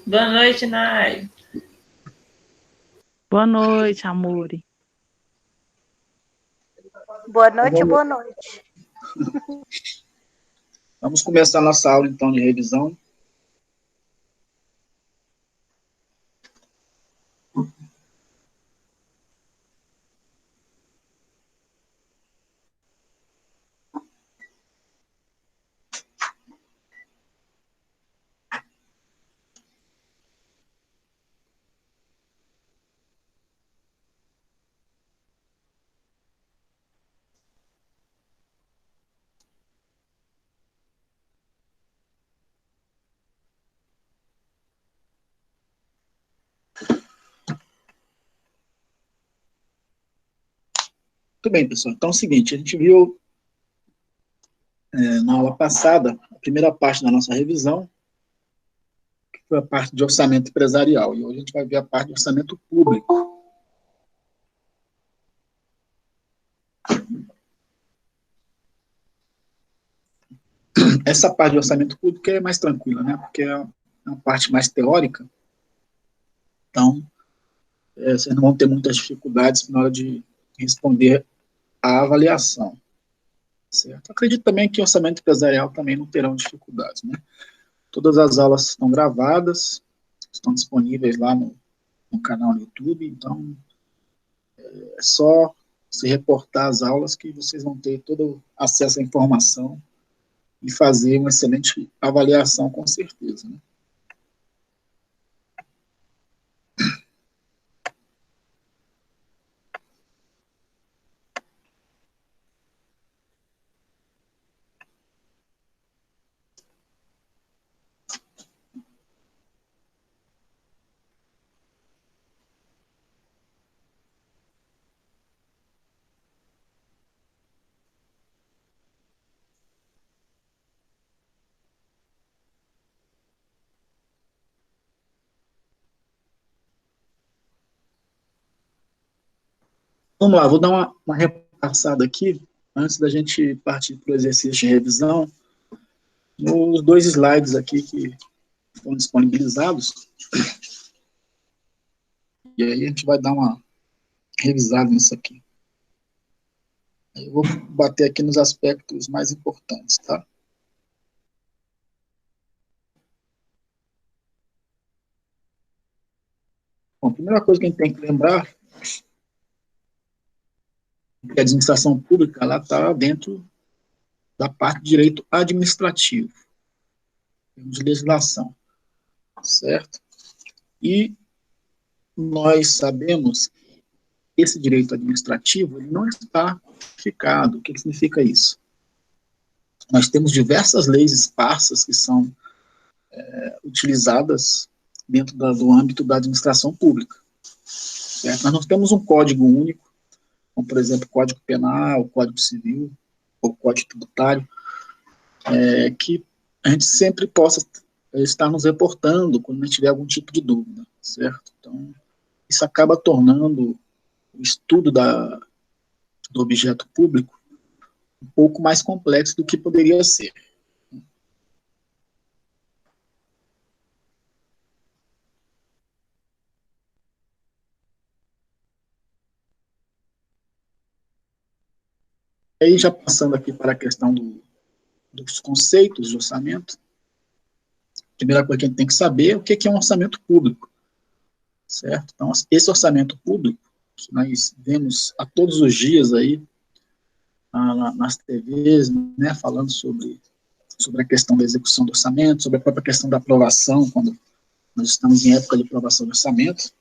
Boa noite, Nai. Boa noite, Amore. Boa noite, boa noite. Vamos começar nossa aula, então, de revisão. Muito bem, pessoal. Então é o seguinte, a gente viu na aula passada a primeira parte da nossa revisão, que foi a parte de orçamento empresarial, e hoje a gente vai ver a parte de orçamento público. Essa parte de orçamento público é mais tranquila, né? Porque é uma parte mais teórica, então vocês não vão ter muitas dificuldades na hora de responder à avaliação. Certo? Acredito também que orçamento empresarial também não terão dificuldades, né? Todas as aulas estão gravadas, estão disponíveis lá no canal no YouTube, então é só se reportar às aulas que vocês vão ter todo acesso à informação e fazer uma excelente avaliação, com certeza, né? Vamos lá, vou dar uma repassada aqui, antes da gente partir para o exercício de revisão, nos dois slides aqui que foram disponibilizados, e aí a gente vai dar uma revisada nisso aqui. Eu vou bater aqui nos aspectos mais importantes, tá? Bom, a primeira coisa que a gente tem que lembrar é que a administração pública ela está dentro da parte de direito administrativo, de legislação, certo? E nós sabemos que esse direito administrativo ele não está codificado. O que significa isso? Nós temos diversas leis esparsas que são utilizadas dentro do âmbito da administração pública, certo? Nós não temos um código único, como, por exemplo, Código Penal, Código Civil, ou Código Tributário, que a gente sempre possa estar nos reportando quando a gente tiver algum tipo de dúvida, certo? Então, isso acaba tornando o estudo do objeto público um pouco mais complexo do que poderia ser. Aí, já passando aqui para a questão dos conceitos de orçamento, a primeira coisa que a gente tem que saber é o que é um orçamento público, certo? Então, esse orçamento público, que nós vemos a todos os dias aí, nas TVs, né, falando sobre a questão da execução do orçamento, sobre a própria questão da aprovação, quando nós estamos em época de aprovação do orçamento,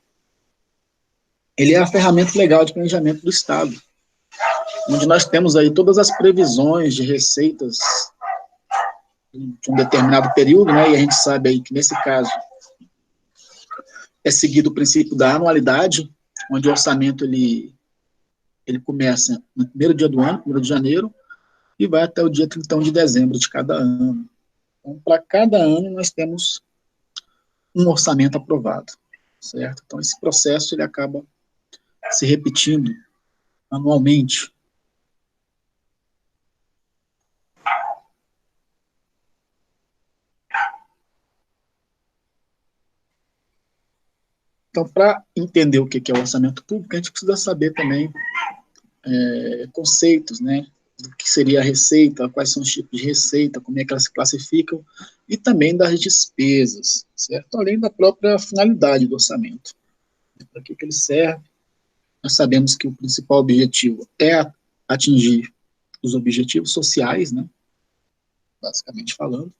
ele é a ferramenta legal de planejamento do Estado, onde nós temos aí todas as previsões de receitas de um determinado período, né, e a gente sabe aí que, nesse caso, é seguido o princípio da anualidade, onde o orçamento ele começa no primeiro dia do ano, 1º de janeiro, e vai até o dia 31 de dezembro de cada ano. Então, para cada ano, nós temos um orçamento aprovado, certo? Então, esse processo ele acaba se repetindo anualmente. Então, para entender o que é o orçamento público, a gente precisa saber também conceitos, né? Do que seria a receita, quais são os tipos de receita, como é que elas se classificam, e também das despesas, certo? Além da própria finalidade do orçamento. Para que ele serve? Nós sabemos que o principal objetivo é atingir os objetivos sociais, né? Basicamente falando.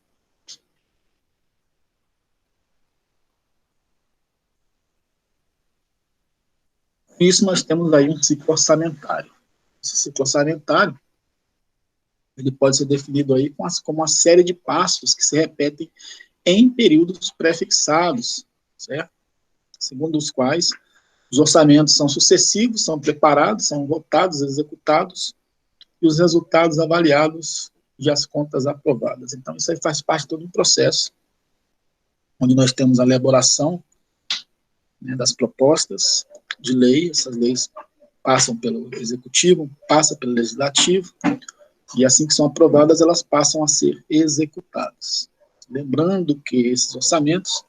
Com isso, nós temos aí um ciclo orçamentário. Esse ciclo orçamentário ele pode ser definido aí como uma série de passos que se repetem em períodos pré-fixados, certo? Segundo os quais os orçamentos são sucessivos, são preparados, são votados, executados, e os resultados avaliados e as contas aprovadas. Então, isso aí faz parte de todo um processo, onde nós temos a elaboração, né, das propostas de lei, essas leis passam pelo executivo, passam pelo legislativo, e assim que são aprovadas, elas passam a ser executadas. Lembrando que esses orçamentos,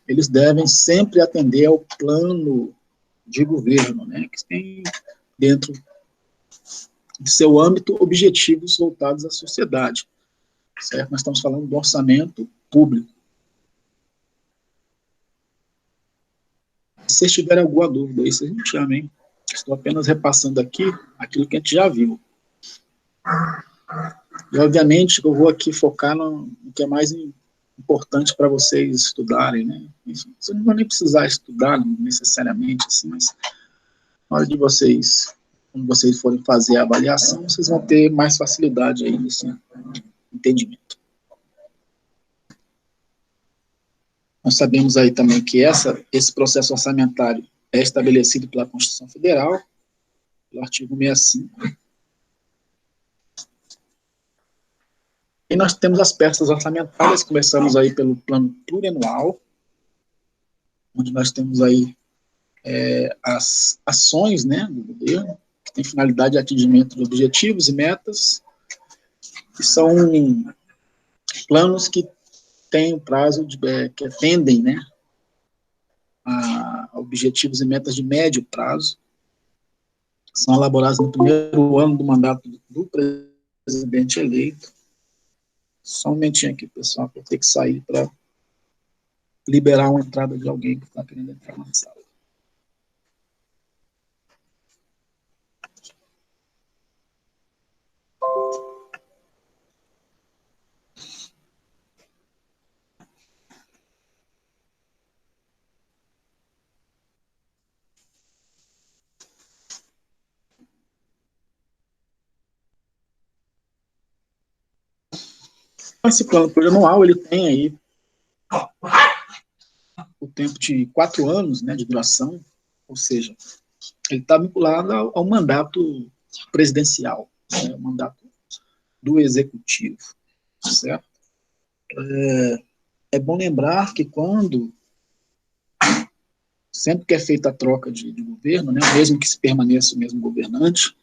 eles devem sempre atender ao plano de governo, né, que tem dentro de seu âmbito objetivos voltados à sociedade, certo? Nós estamos falando do orçamento público. Se vocês tiverem alguma dúvida aí, vocês me chamem. Estou apenas repassando aqui aquilo que a gente já viu. E, obviamente, eu vou aqui focar no que é mais importante para vocês estudarem, né? Enfim, vocês não vão nem precisar estudar necessariamente, assim, mas na hora de vocês, quando vocês forem fazer a avaliação, vocês vão ter mais facilidade aí nesse entendimento. Nós sabemos aí também que esse processo orçamentário é estabelecido pela Constituição Federal, pelo artigo 65. E nós temos as peças orçamentárias, começamos aí pelo plano plurianual, onde nós temos aí as ações, né, do governo, que tem finalidade de atingimento de objetivos e metas, que são planos que têm o prazo, que atendem, né, a objetivos e metas de médio prazo, são elaborados no primeiro ano do mandato do presidente eleito. Só um momentinho aqui, pessoal, que eu tenho que sair para liberar uma entrada de alguém que está querendo entrar na sala. Esse plano plurianual, ele tem aí o tempo de 4 anos, né, de duração, ou seja, ele está vinculado ao mandato presidencial, né, o mandato do executivo, certo? É bom lembrar que sempre que é feita a troca de governo, né, mesmo que se permaneça o mesmo governante,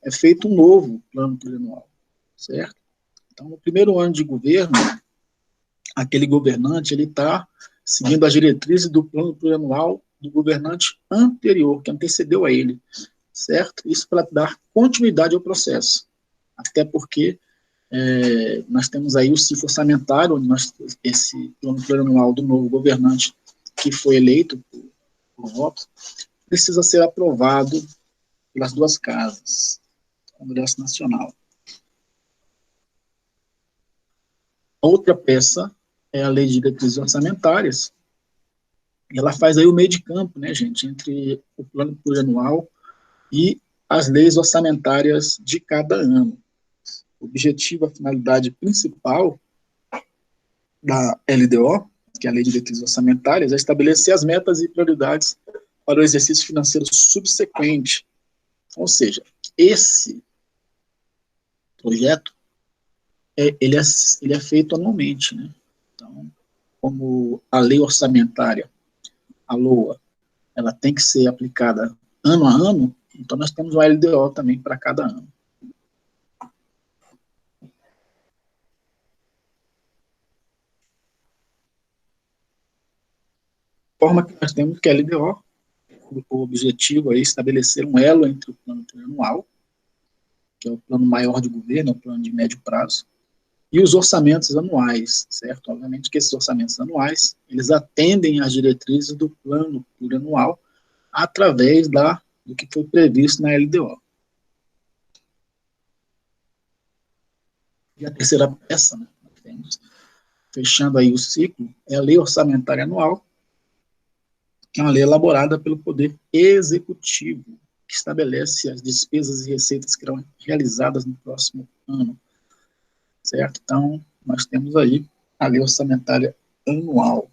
é feito um novo plano plurianual, certo? Então, no primeiro ano de governo, aquele governante ele está seguindo as diretrizes do plano plurianual do governante anterior, que antecedeu a ele, certo? Isso para dar continuidade ao processo, até porque nós temos aí o ciclo orçamentário, onde esse plano plurianual do novo governante que foi eleito por votos, precisa ser aprovado pelas duas casas, Congresso Nacional. Outra peça é a Lei de Diretrizes Orçamentárias, e ela faz aí o meio de campo, né, gente, entre o plano plurianual e as leis orçamentárias de cada ano. O objetivo, a finalidade principal da LDO, que é a Lei de Diretrizes Orçamentárias, é estabelecer as metas e prioridades para o exercício financeiro subsequente. Ou seja, esse projeto, ele é feito anualmente, né? Então, como a lei orçamentária, a LOA, ela tem que ser aplicada ano a ano, então nós temos o LDO também para cada ano. forma que nós temos que a LDO, o objetivo é estabelecer um elo entre o plano plurianual, que é o plano maior de governo, o plano de médio prazo, e os orçamentos anuais, certo? Obviamente que esses orçamentos anuais, eles atendem às diretrizes do plano plurianual através do que foi previsto na LDO. E a terceira peça, né, nós temos, fechando aí o ciclo, é a Lei Orçamentária Anual, que é uma lei elaborada pelo Poder Executivo, que estabelece as despesas e receitas que serão realizadas no próximo ano, certo? Então, nós temos aí a Lei Orçamentária Anual.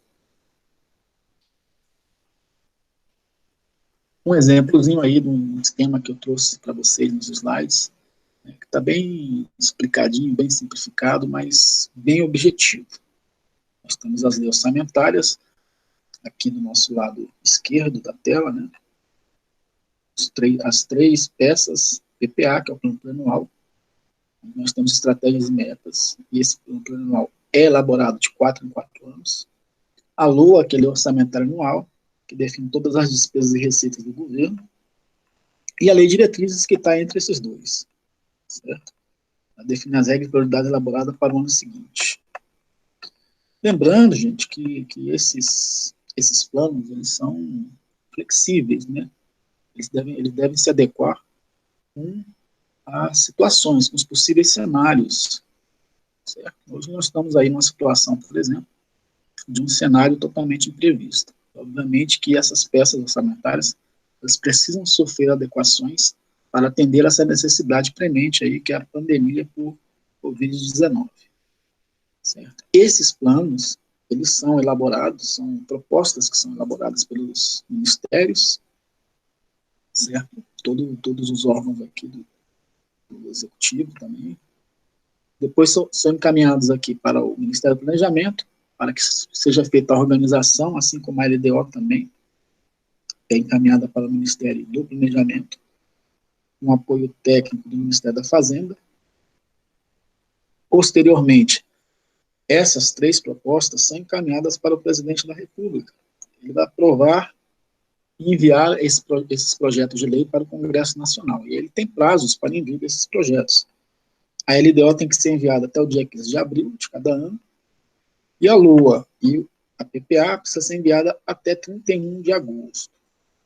Um exemplozinho aí de um esquema que eu trouxe para vocês nos slides, né, que está bem explicadinho, bem simplificado, mas bem objetivo. Nós temos as leis orçamentárias, aqui do nosso lado esquerdo da tela, né? As três peças PPA, que é o plano plurianual. Nós temos estratégias e metas, e esse plano plurianual é elaborado de 4 em 4 anos. A LOA, aquele orçamentário anual, que define todas as despesas e receitas do governo, e a lei de diretrizes, que está entre esses dois, certo? Ela define as regras e prioridades elaboradas para o ano seguinte. Lembrando, gente, que esses planos, eles são flexíveis, né? Eles devem se adequar com as situações, com os possíveis cenários, certo? Hoje nós estamos aí numa situação, por exemplo, de um cenário totalmente imprevisto. Obviamente que essas peças orçamentárias, elas precisam sofrer adequações para atender essa necessidade premente aí, que é a pandemia por Covid-19, certo? Esses planos, eles são elaborados, são propostas que são elaboradas pelos ministérios, certo? Todos os órgãos aqui do Executivo também. Depois são encaminhados aqui para o Ministério do Planejamento, para que seja feita a organização, assim como a LDO também é encaminhada para o Ministério do Planejamento, com apoio técnico do Ministério da Fazenda. Posteriormente, essas três propostas são encaminhadas para o Presidente da República. Ele vai aprovar e enviar esses projetos de lei para o Congresso Nacional. E ele tem prazos para envio desses projetos. A LDO tem que ser enviada até o dia 15 de abril de cada ano, e a LOA e a PPA precisa ser enviada até 31 de agosto,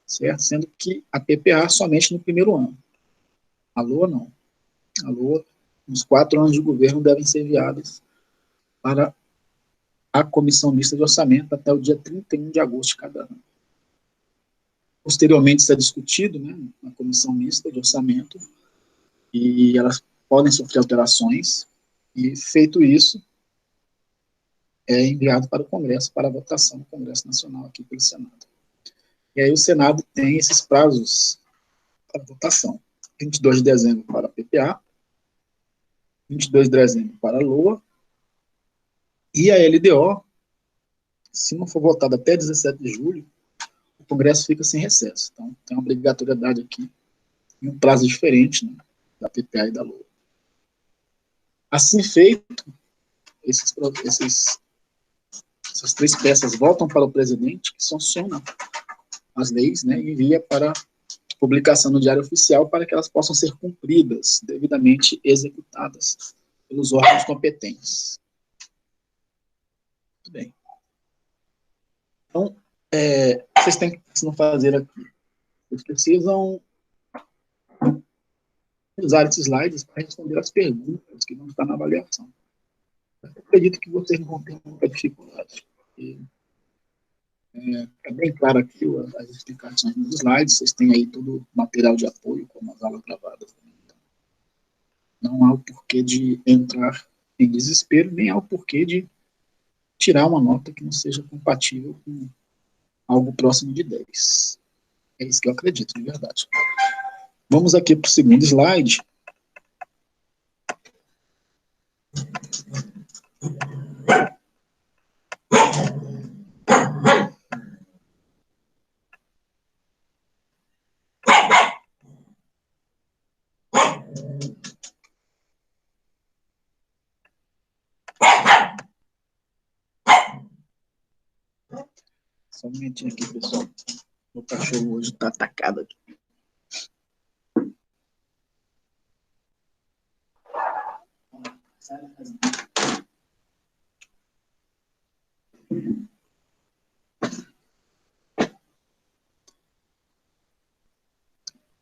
certo? Sendo que a PPA somente no primeiro ano. A LOA não. A LOA, nos 4 anos de governo, devem ser enviadas para a Comissão Mista de Orçamento até o dia 31 de agosto de cada ano. Posteriormente, isso é discutido, né, na Comissão Mista de Orçamento, e elas podem sofrer alterações, e feito isso, é enviado para o Congresso, para a votação no Congresso Nacional, aqui pelo Senado. E aí o Senado tem esses prazos para votação. 22 de dezembro para a PPA, 22 de dezembro para a LOA, e a LDO, se não for votada até 17 de julho, o Congresso fica sem recesso. Então, tem uma obrigatoriedade aqui, em um prazo diferente, né, da PPA e da LOA. Assim feito, essas três peças voltam para o presidente, que sanciona as leis, né, e envia para publicação no Diário Oficial para que elas possam ser cumpridas, devidamente executadas pelos órgãos competentes. Muito bem. Então, vocês têm que fazer aqui. Vocês precisam usar esses slides para responder as perguntas que vão estar na avaliação. Eu acredito que vocês não vão ter muita dificuldade. É bem claro aqui as explicações nos slides, vocês têm aí todo o material de apoio, como as aulas gravadas. Então, não há o porquê de entrar em desespero, nem há o porquê de tirar uma nota que não seja compatível com algo próximo de 10. É isso que eu acredito, de verdade. Vamos aqui para o segundo slide. Só um momentinho aqui, pessoal. O cachorro hoje está atacado aqui.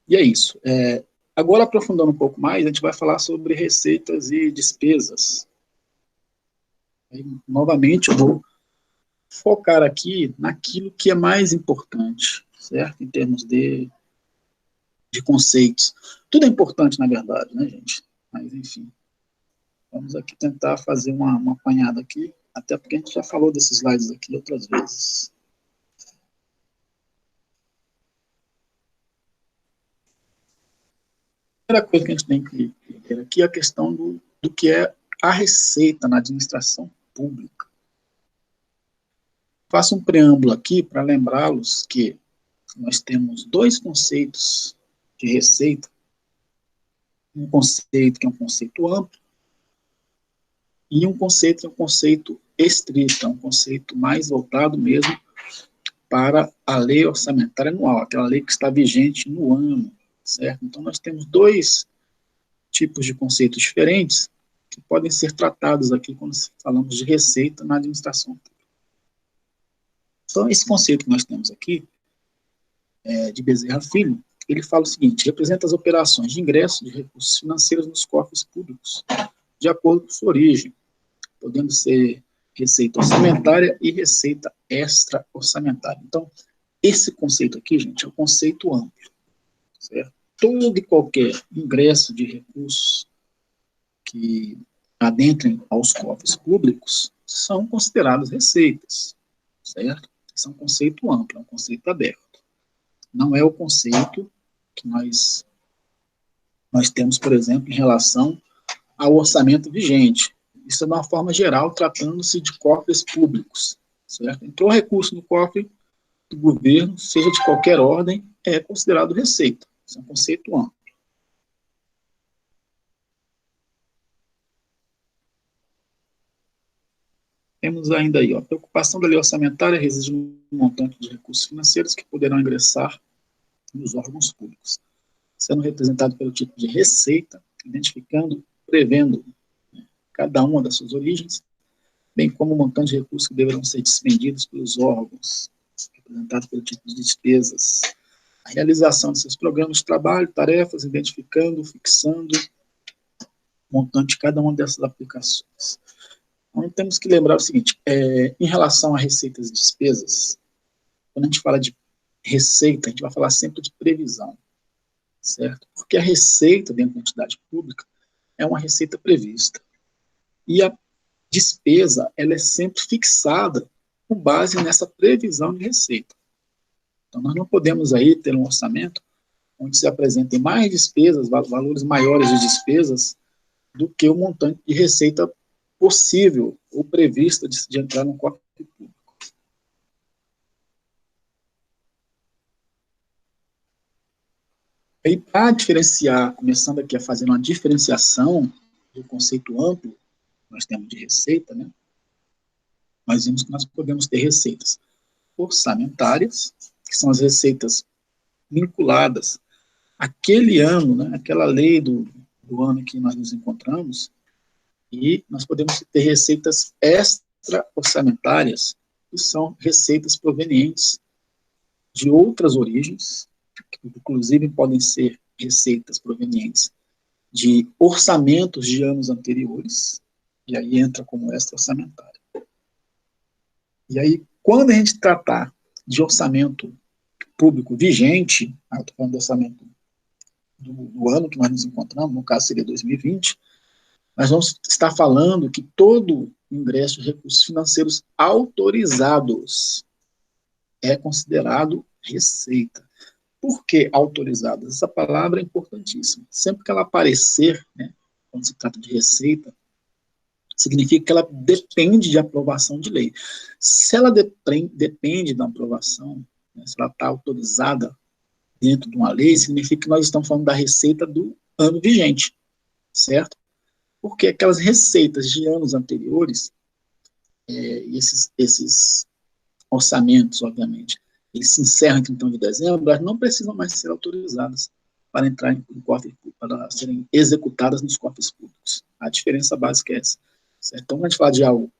E é isso. Agora, aprofundando um pouco mais, a gente vai falar sobre receitas e despesas. Aí, novamente, eu vou focar aqui naquilo que é mais importante, certo? Em termos de conceitos. Tudo é importante, na verdade, né, gente? Mas, enfim, vamos aqui tentar fazer uma apanhada aqui, até porque a gente já falou desses slides aqui outras vezes. A primeira coisa que a gente tem que ver aqui é a questão do que é a receita na administração pública. Faço um preâmbulo aqui para lembrá-los que nós temos dois conceitos de receita. Um conceito que é um conceito amplo e um conceito que é um conceito estrito, é um conceito mais voltado mesmo para a lei orçamentária anual, aquela lei que está vigente no ano, certo? Então, nós temos dois tipos de conceitos diferentes que podem ser tratados aqui quando falamos de receita na administração pública. Então, esse conceito que nós temos aqui, de Bezerra Filho, ele fala o seguinte: representa as operações de ingresso de recursos financeiros nos cofres públicos, de acordo com sua origem, podendo ser receita orçamentária e receita extra-orçamentária. Então, esse conceito aqui, gente, é um conceito amplo, certo? Todo e qualquer ingresso de recursos que adentrem aos cofres públicos são considerados receitas, certo? Esse é um conceito amplo, é um conceito aberto. Não é o conceito que nós temos, por exemplo, em relação ao orçamento vigente. Isso é de uma forma geral, tratando-se de cofres públicos, certo? Entrou recurso no cofre do governo, seja de qualquer ordem, é considerado receita. Isso é um conceito amplo. Temos ainda aí, a preocupação da lei orçamentária reside no montante de recursos financeiros que poderão ingressar nos órgãos públicos, sendo representado pelo tipo de receita, identificando, prevendo cada uma das suas origens, bem como o montante de recursos que deverão ser dispendidos pelos órgãos, representado pelo tipo de despesas, a realização de seus programas de trabalho, tarefas, identificando, fixando o montante de cada uma dessas aplicações. Então, temos que lembrar o seguinte, em relação a receitas e despesas, quando a gente fala de receita, a gente vai falar sempre de previsão, certo? Porque a receita dentro da entidade pública é uma receita prevista. E a despesa, ela é sempre fixada com base nessa previsão de receita. Então, nós não podemos aí ter um orçamento onde se apresentem mais despesas, valores maiores de despesas, do que o montante de receita possível ou prevista de entrar no cofre público. E para diferenciar, começando aqui a fazer uma diferenciação do conceito amplo, nós temos de receita, né? Nós vimos que nós podemos ter receitas orçamentárias, que são as receitas vinculadas àquele ano, né, aquela lei do ano que nós nos encontramos, e nós podemos ter receitas extra-orçamentárias, que são receitas provenientes de outras origens, que inclusive podem ser receitas provenientes de orçamentos de anos anteriores, e aí entra como extra-orçamentária. E aí, quando a gente tratar de orçamento público vigente, eu estou falando do orçamento do ano que nós nos encontramos, no caso seria 2020, nós vamos estar falando que todo ingresso de recursos financeiros autorizados é considerado receita. Por que autorizados? Essa palavra é importantíssima. Sempre que ela aparecer, né, quando se trata de receita, significa que ela depende de aprovação de lei. Se ela depende da aprovação, né, se ela está autorizada dentro de uma lei, significa que nós estamos falando da receita do ano vigente, certo? Porque aquelas receitas de anos anteriores, esses orçamentos, obviamente, eles se encerram em 31 de dezembro, elas não precisam mais ser autorizadas para entrar em cofre, para serem executadas nos cofres públicos. A diferença básica é essa. Certo? Então, quando a gente fala de algo,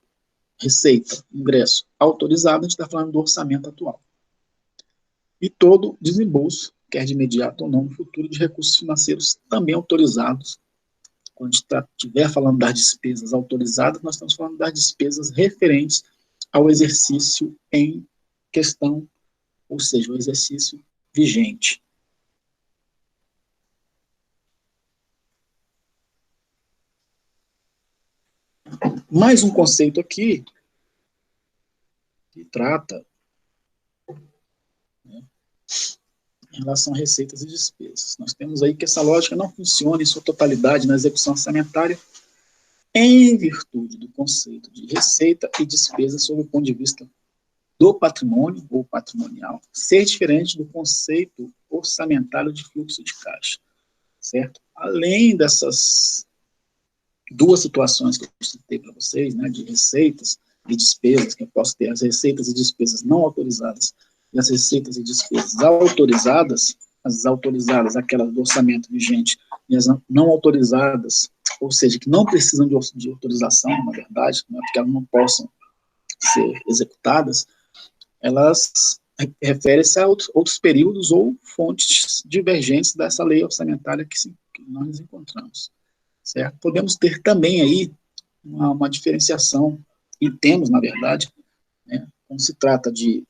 receita, ingresso autorizado, a gente está falando do orçamento atual. E todo desembolso, quer de imediato ou não, no futuro, de recursos financeiros também autorizados. Quando a gente estiver falando das despesas autorizadas, nós estamos falando das despesas referentes ao exercício em questão, ou seja, o exercício vigente. Mais um conceito aqui que trata, né, em relação a receitas e despesas. Nós temos aí que essa lógica não funciona em sua totalidade na execução orçamentária em virtude do conceito de receita e despesa sob o ponto de vista do patrimônio ou patrimonial ser diferente do conceito orçamentário de fluxo de caixa, certo? Além dessas duas situações que eu citei para vocês, né, de receitas e despesas, que eu posso ter as receitas e despesas não autorizadas e as receitas e despesas autorizadas, as autorizadas, aquelas do orçamento vigente, e as não autorizadas, ou seja, que não precisam de autorização, na verdade, né, porque elas não possam ser executadas, elas referem-se a outros períodos ou fontes divergentes dessa lei orçamentária que nós nos encontramos. Certo? Podemos ter também aí uma diferenciação, e temos, na verdade, né, quando se trata de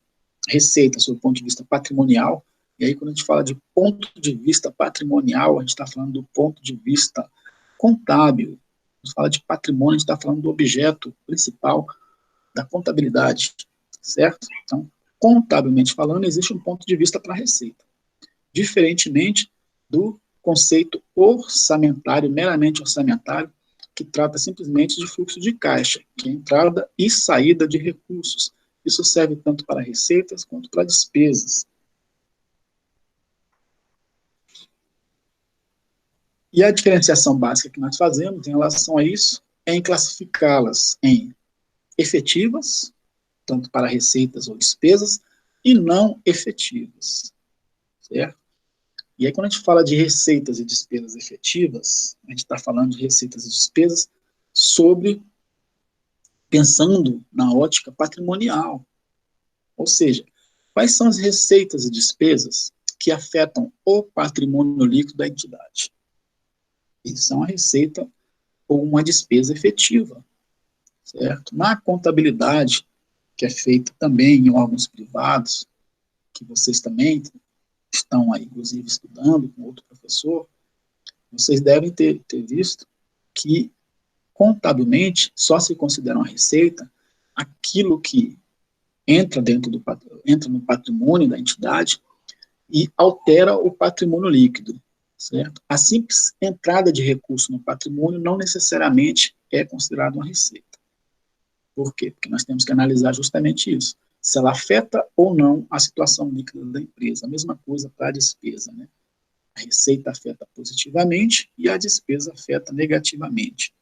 receita sob o ponto de vista patrimonial, e aí quando a gente fala de ponto de vista patrimonial, a gente está falando do ponto de vista contábil. Quando a gente fala de patrimônio, a gente está falando do objeto principal da contabilidade, certo? Então, contabilmente falando, existe um ponto de vista para a receita, diferentemente do conceito orçamentário, meramente orçamentário, que trata simplesmente de fluxo de caixa, que é entrada e saída de recursos. Isso serve tanto para receitas quanto para despesas. E a diferenciação básica que nós fazemos em relação a isso é em classificá-las em efetivas, tanto para receitas ou despesas, e não efetivas, certo? E aí, quando a gente fala de receitas e despesas efetivas, a gente está falando de receitas e despesas pensando na ótica patrimonial. Ou seja, quais são as receitas e despesas que afetam o patrimônio líquido da entidade? Isso é uma receita ou uma despesa efetiva, certo? Na contabilidade, que é feita também em órgãos privados, que vocês também estão aí, inclusive, estudando com outro professor, vocês devem ter visto que, contabilmente, só se considera uma receita aquilo que entra no patrimônio da entidade e altera o patrimônio líquido, certo? A simples entrada de recurso no patrimônio não necessariamente é considerada uma receita. Por quê? Porque nós temos que analisar justamente isso. Se ela afeta ou não a situação líquida da empresa. A mesma coisa para a despesa, né? A receita afeta positivamente e a despesa afeta negativamente.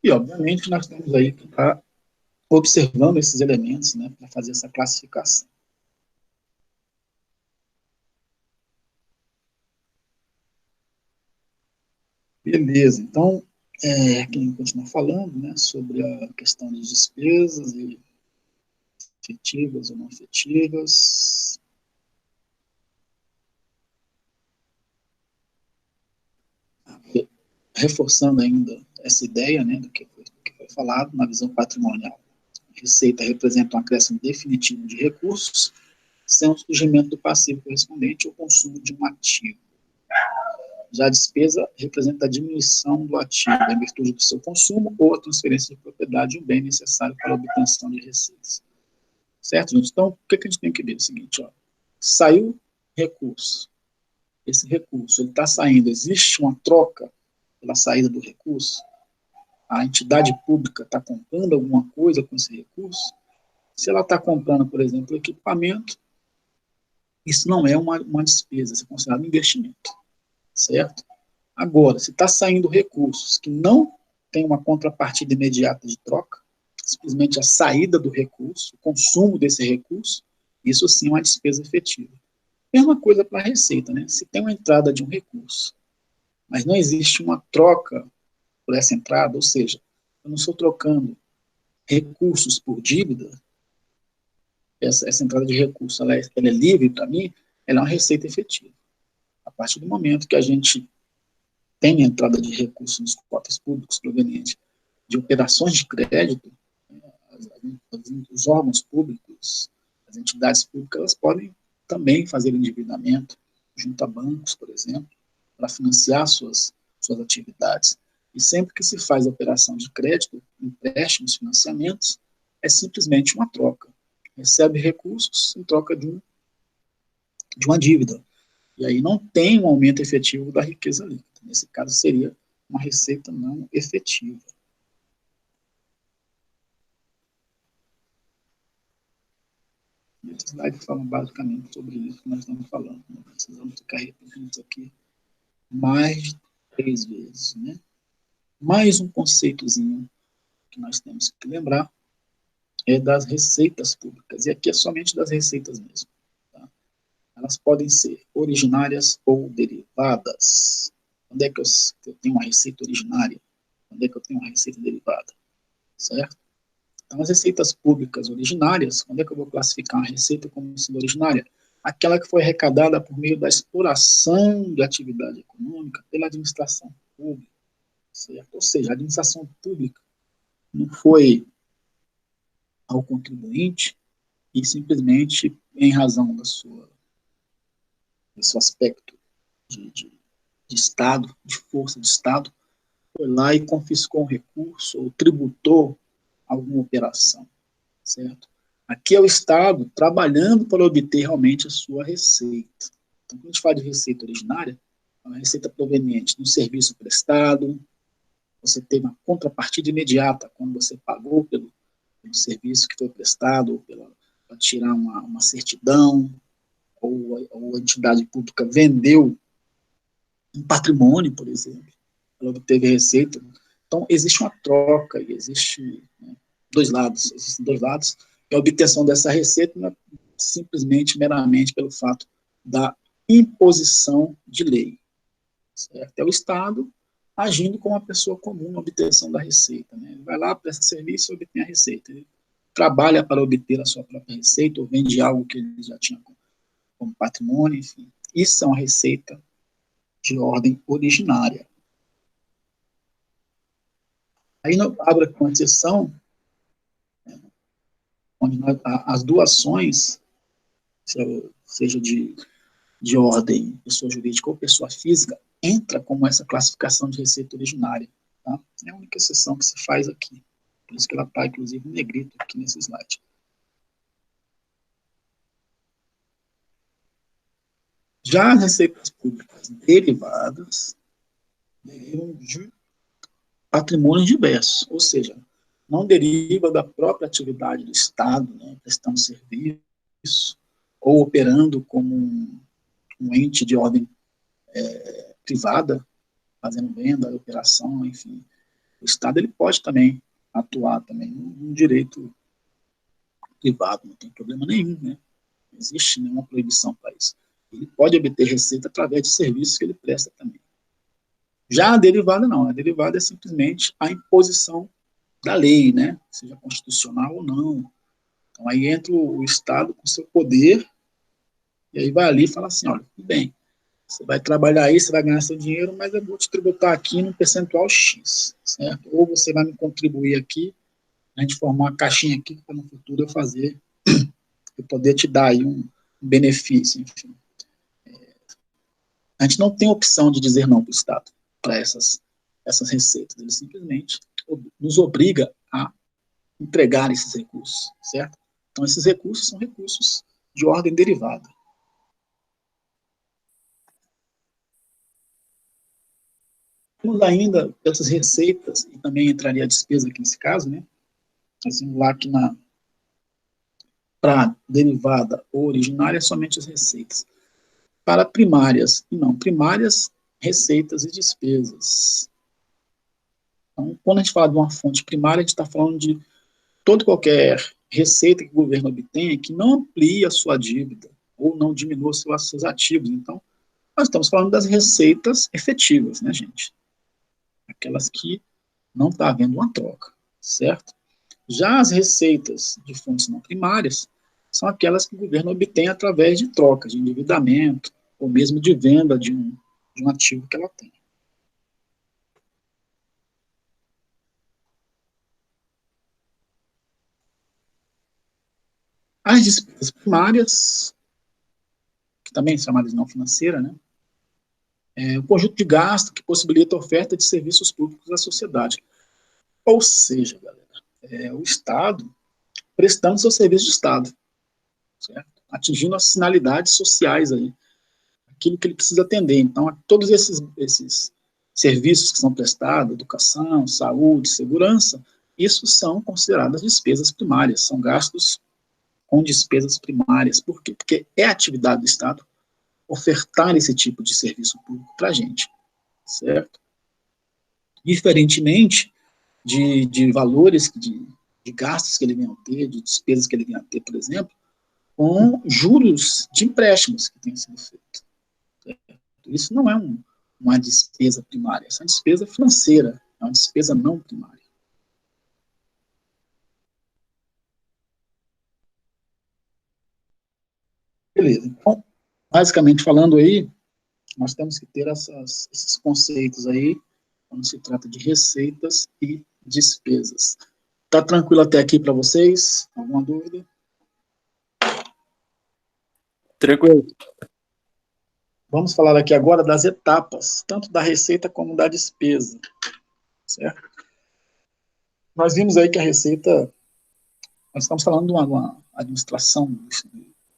E, obviamente, nós temos aí que estar observando esses elementos, né, para fazer essa classificação. Beleza, então, quem continua falando, né, sobre a questão das despesas e efetivas ou não efetivas. Reforçando ainda essa ideia, né, do que foi falado na visão patrimonial. A receita representa um acréscimo definitivo de recursos sem o surgimento do passivo correspondente ao consumo de um ativo. Já a despesa representa a diminuição do ativo em virtude do seu consumo ou a transferência de propriedade de um bem necessário para a obtenção de receitas. Certo, gente? Então, o que a gente tem que ver? É o seguinte, ó, saiu recurso. Esse recurso, ele está saindo, existe uma troca pela saída do recurso? A entidade pública está comprando alguma coisa com esse recurso? Se ela está comprando, por exemplo, equipamento, isso não é uma despesa, isso é considerado um investimento, certo? Agora, se está saindo recursos que não tem uma contrapartida imediata de troca, simplesmente a saída do recurso, o consumo desse recurso, isso sim é uma despesa efetiva. Mesma coisa para a receita, né? Se tem uma entrada de um recurso, mas não existe uma troca por essa entrada, ou seja, eu não estou trocando recursos por dívida, essa entrada de recurso ela é livre para mim, ela é uma receita efetiva. A partir do momento que a gente tem a entrada de recursos nos cofres públicos provenientes de operações de crédito, os órgãos públicos, as entidades públicas, elas podem também fazer endividamento junto a bancos, por exemplo, para financiar suas atividades. E sempre que se faz a operação de crédito, empréstimos, financiamentos, é simplesmente uma troca. Recebe recursos em troca de uma dívida. E aí não tem um aumento efetivo da riqueza líquida. Nesse caso, seria uma receita não efetiva. Esse slide fala basicamente sobre isso que nós estamos falando. Não precisamos ficar repetindo isso aqui mais de 3 vezes. Né? Mais um conceitozinho que nós temos que lembrar é das receitas públicas. E aqui é somente das receitas mesmo. Tá? Elas podem ser originárias ou derivadas. Onde é que eu tenho uma receita originária? Onde é que eu tenho uma receita derivada? Certo? Então, as receitas públicas originárias, onde é que eu vou classificar uma receita como sendo originária? Aquela que foi arrecadada por meio da exploração de atividade econômica pela administração pública. Certo? Ou seja, a administração pública não foi ao contribuinte e simplesmente, em razão do seu aspecto de Estado, de força de Estado, foi lá e confiscou um recurso ou tributou alguma operação, certo? Aqui é o Estado trabalhando para obter realmente a sua receita. Então, quando a gente fala de receita originária, é uma receita proveniente de um serviço prestado, você tem uma contrapartida imediata quando você pagou pelo serviço que foi prestado, para tirar uma certidão, ou a entidade pública vendeu um patrimônio, por exemplo, ela obteve receita. Então, existe uma troca, e existe existem dois lados, e a obtenção dessa receita não é simplesmente, meramente pelo fato da imposição de lei. Certo? É o Estado agindo como uma pessoa comum na obtenção da receita. Né? Ele vai lá, presta serviço e obtém a receita. Ele trabalha para obter a sua própria receita, ou vende algo que ele já tinha como patrimônio, enfim. Isso é uma receita de ordem originária. Aí abre com exceção, onde as doações, seja de ordem pessoa jurídica ou pessoa física, entra como essa classificação de receita originária. Tá? É a única exceção que se faz aqui. Por isso que ela está, inclusive, em negrito aqui nesse slide. Já as receitas públicas derivadas derivam de patrimônios diversos, ou seja, não deriva da própria atividade do Estado, né, prestando serviço, ou operando como um ente de ordem privada, fazendo venda, operação, enfim. O Estado ele pode também atuar também num direito privado, não tem problema nenhum, né? Não existe nenhuma proibição para isso. Ele pode obter receita através de serviços que ele presta também. Já a derivada não, a derivada é simplesmente a imposição da lei, né? Seja constitucional ou não. Então aí entra o Estado com seu poder, e aí vai ali e fala assim, olha, tudo bem, você vai trabalhar aí, você vai ganhar seu dinheiro, mas eu vou te tributar aqui num percentual X, certo? Ou você vai me contribuir aqui, a gente formar uma caixinha aqui para no futuro eu fazer, eu poder te dar aí um benefício, enfim. A gente não tem opção de dizer não para o Estado, para essas receitas. Ele simplesmente nos obriga a entregar esses recursos, certo? Então, esses recursos são recursos de ordem derivada. Temos ainda essas receitas, e também entraria a despesa aqui nesse caso, né? Assim, lá que para derivada ou originária, somente as receitas. Para primárias, e não primárias, receitas e despesas. Então, quando a gente fala de uma fonte primária, a gente está falando de toda qualquer receita que o governo obtenha que não amplie a sua dívida ou não diminua seus ativos. Então, nós estamos falando das receitas efetivas, né, gente? Aquelas que não está havendo uma troca, certo? Já as receitas de fontes não primárias são aquelas que o governo obtém através de trocas, de endividamento, ou mesmo de venda de um ativo que ela tem. As despesas primárias, que também são chamadas de não financeira, né? É o conjunto de gasto que possibilita a oferta de serviços públicos à sociedade. Ou seja, galera, o Estado prestando seu serviço de Estado, certo? Atingindo as finalidades sociais aí, aquilo que ele precisa atender. Então, todos esses serviços que são prestados, educação, saúde, segurança, isso são consideradas despesas primárias, são gastos com despesas primárias. Por quê? Porque é atividade do Estado ofertar esse tipo de serviço público para a gente, certo? Diferentemente de valores, de gastos que ele venha a ter, de despesas que ele venha a ter, por exemplo, com juros de empréstimos que têm sido feitos. Isso não é uma despesa primária, essa é uma despesa financeira, é uma despesa não primária. Beleza, então, basicamente falando aí, nós temos que ter esses conceitos aí, quando se trata de receitas e despesas. Tá tranquilo até aqui para vocês? Alguma dúvida? Tranquilo. Vamos falar aqui agora das etapas, tanto da receita como da despesa, certo? Nós vimos aí que a receita, nós estamos falando de uma administração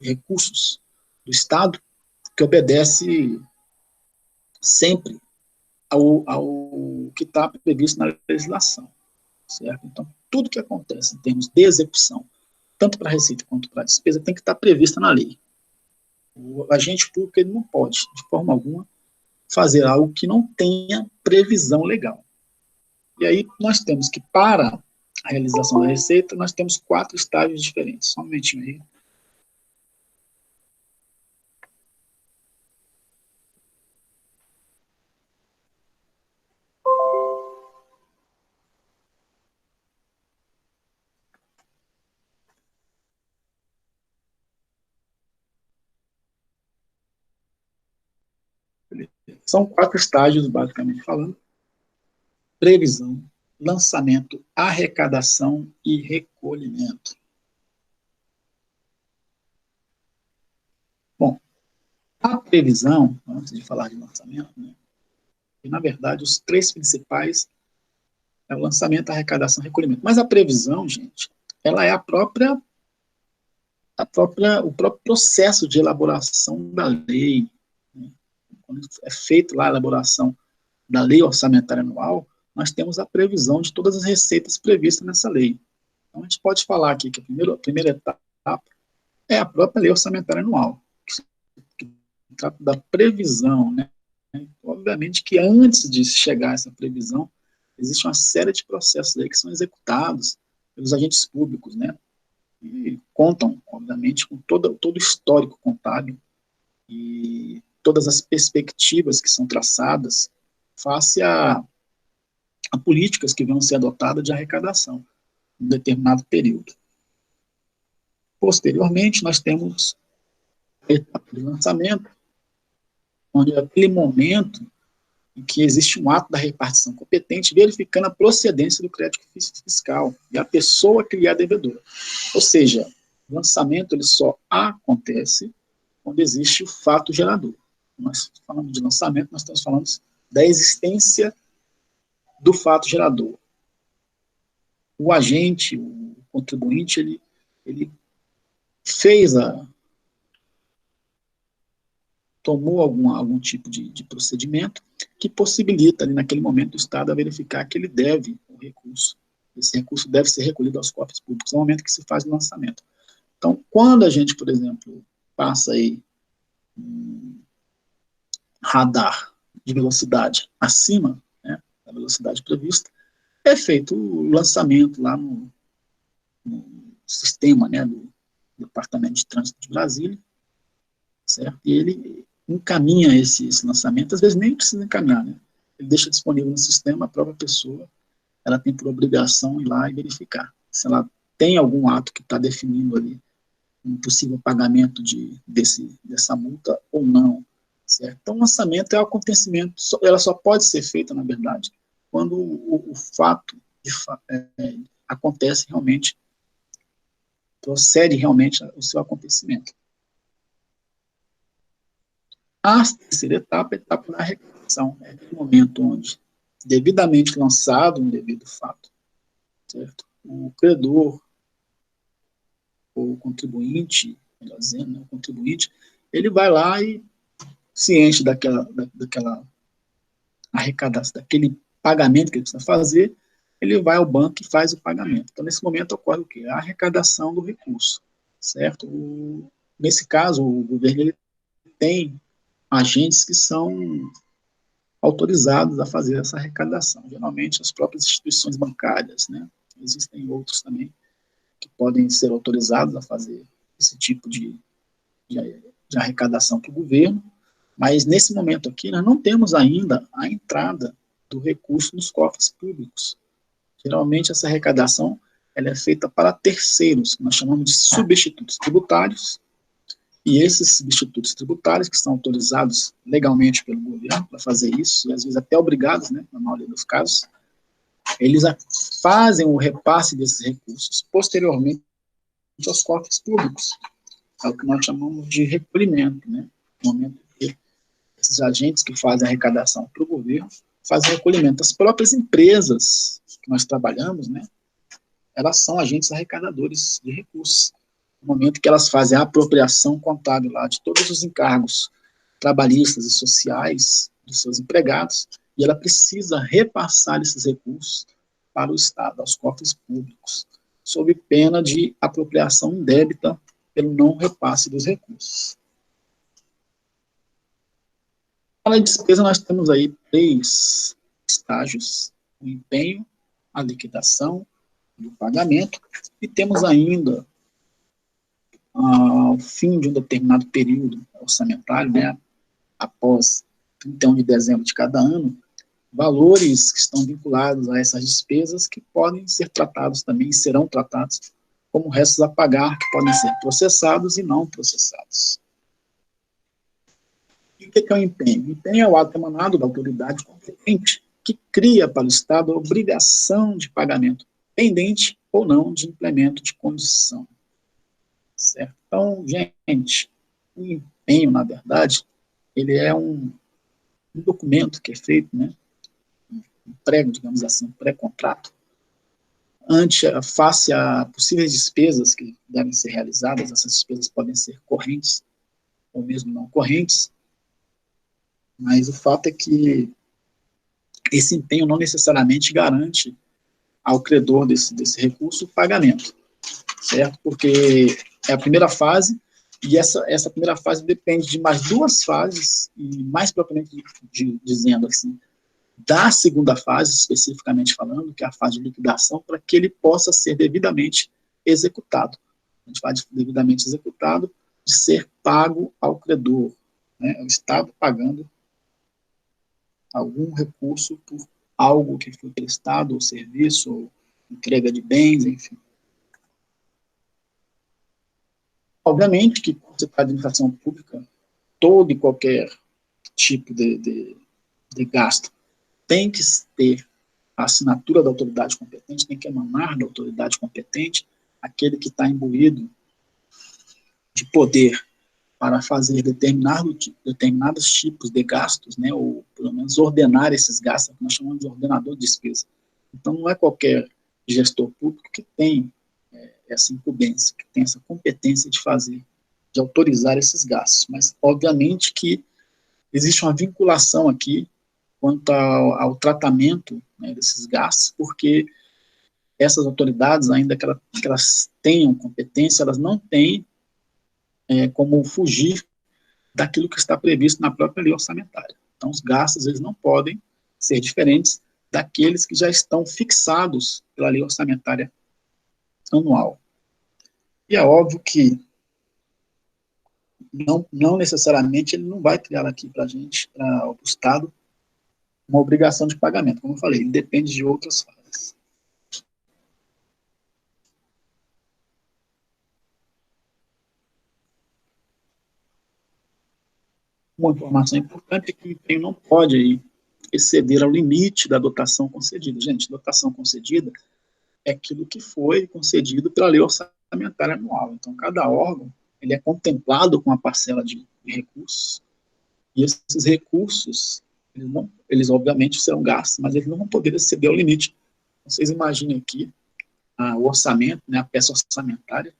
de recursos do Estado que obedece sempre ao que está previsto na legislação, certo? Então, tudo que acontece em termos de execução, tanto para a receita quanto para a despesa, tem que estar prevista na lei. O agente público ele não pode, de forma alguma, fazer algo que não tenha previsão legal. E aí nós temos que, para a realização da receita, nós temos 4 estágios diferentes. Só um momentinho aí. São 4 estágios, basicamente falando: previsão, lançamento, arrecadação e recolhimento. Bom, a previsão, antes de falar de lançamento, né, e, na verdade, os 3 principais é o lançamento, arrecadação e recolhimento. Mas a previsão, gente, ela é o próprio processo de elaboração da lei. Né? Quando é feita lá a elaboração da lei orçamentária anual, nós temos a previsão de todas as receitas previstas nessa lei. Então, a gente pode falar aqui que a primeira etapa é a própria lei orçamentária anual, que trata da previsão, né? Obviamente que antes de chegar a essa previsão, existe uma série de processos aí que são executados pelos agentes públicos, né? E contam, obviamente, com todo o histórico contábil e todas as perspectivas que são traçadas face a políticas que vão ser adotadas de arrecadação em um determinado período. Posteriormente, nós temos a etapa de lançamento, onde é aquele momento em que existe um ato da repartição competente verificando a procedência do crédito fiscal e a pessoa que lhe é devedora. Ou seja, o lançamento ele só acontece quando existe o fato gerador. Nós falamos de lançamento, nós estamos falando da existência do fato gerador. O agente, o contribuinte, ele fez tomou algum tipo de procedimento que possibilita ali naquele momento o Estado a verificar que ele deve o recurso. Esse recurso deve ser recolhido aos cofres públicos no momento que se faz o lançamento. Então, quando a gente, por exemplo, passa aí um radar de velocidade acima, né, da velocidade prevista, é feito o lançamento lá no sistema, né, do Departamento de Trânsito de Brasília, certo? E ele encaminha esse lançamento, às vezes nem precisa encaminhar, né? Ele deixa disponível no sistema, a própria pessoa, ela tem por obrigação ir lá e verificar se ela tem algum ato que está definindo ali um possível pagamento dessa multa ou não, certo? Então, o lançamento é um acontecimento, ela só pode ser feita, na verdade, quando o fato acontece realmente, procede realmente o seu acontecimento. A terceira etapa é a etapa da arrecadação, é aquele momento onde, devidamente lançado um devido fato, certo? O credor, ou o contribuinte, melhor dizendo, né, o contribuinte, ele vai lá e se enche daquela arrecadação, daquele pagamento que ele precisa fazer, ele vai ao banco e faz o pagamento. Então, nesse momento, ocorre o quê? A arrecadação do recurso, certo? Nesse caso, o governo ele tem agentes que são autorizados a fazer essa arrecadação, geralmente as próprias instituições bancárias, né? Existem outros também que podem ser autorizados a fazer esse tipo de arrecadação para o governo, mas nesse momento aqui nós não temos ainda a entrada do recurso nos cofres públicos. Geralmente essa arrecadação ela é feita para terceiros, que nós chamamos de substitutos tributários, e esses substitutos tributários, que são autorizados legalmente pelo governo para fazer isso, e às vezes até obrigados, né, na maioria dos casos, eles fazem o repasse desses recursos posteriormente aos cofres públicos. É o que nós chamamos de recolhimento, né? No momento que esses agentes que fazem a arrecadação para o governo fazem o recolhimento. As próprias empresas que nós trabalhamos, né, elas são agentes arrecadadores de recursos. No momento que elas fazem a apropriação contábil lá de todos os encargos trabalhistas e sociais dos seus empregados, e ela precisa repassar esses recursos para o Estado, aos cofres públicos, sob pena de apropriação indébita pelo não repasse dos recursos. Para a despesa, nós temos aí 3 estágios: o empenho, a liquidação e o pagamento, e temos ainda, ao fim de um determinado período orçamentário, né, após 31 de dezembro de cada ano, valores que estão vinculados a essas despesas que podem ser tratados também, serão tratados como restos a pagar, que podem ser processados e não processados. E o que é o empenho? O empenho é o ato emanado da autoridade competente que cria para o Estado a obrigação de pagamento, pendente ou não de implemento de condição. Certo? Então, gente, o empenho, na verdade, ele é um documento que é feito, né, um pré, digamos assim, um pré-contrato, face a possíveis despesas que devem ser realizadas. Essas despesas podem ser correntes ou mesmo não correntes, mas o fato é que esse empenho não necessariamente garante ao credor desse recurso o pagamento, certo? Porque é a primeira fase, e essa primeira fase depende de mais 2 fases, e mais propriamente dizendo assim, da segunda fase, especificamente falando, que é a fase de liquidação, para que ele possa ser devidamente executado. A gente fala de devidamente executado, de ser pago ao credor, né? O Estado pagando algum recurso por algo que foi prestado, ou serviço, ou entrega de bens, enfim. Obviamente que, quando você faz administração pública, todo e qualquer tipo de gasto tem que ter a assinatura da autoridade competente, tem que emanar da autoridade competente, aquele que está imbuído de poder para fazer determinados tipos de gastos, né, ou pelo menos ordenar esses gastos, que nós chamamos de ordenador de despesa. Então, não é qualquer gestor público que tem essa incumbência, que tem essa competência de fazer, de autorizar esses gastos, mas, obviamente, que existe uma vinculação aqui quanto ao tratamento, né, desses gastos, porque essas autoridades, ainda que elas tenham competência, elas não têm como fugir daquilo que está previsto na própria lei orçamentária. Então, os gastos, eles não podem ser diferentes daqueles que já estão fixados pela lei orçamentária anual. E é óbvio que não necessariamente ele não vai criar aqui para a gente, para o Estado, uma obrigação de pagamento. Como eu falei, ele depende de outras fases. Uma informação importante é que o empenho não pode aí exceder ao limite da dotação concedida. Gente, dotação concedida é aquilo que foi concedido pela lei orçamentária anual. Então, cada órgão ele é contemplado com uma parcela de recursos, e esses recursos, eles obviamente serão gastos, mas eles não vão poder exceder ao limite. Vocês imaginem aqui, o orçamento, né, a peça orçamentária,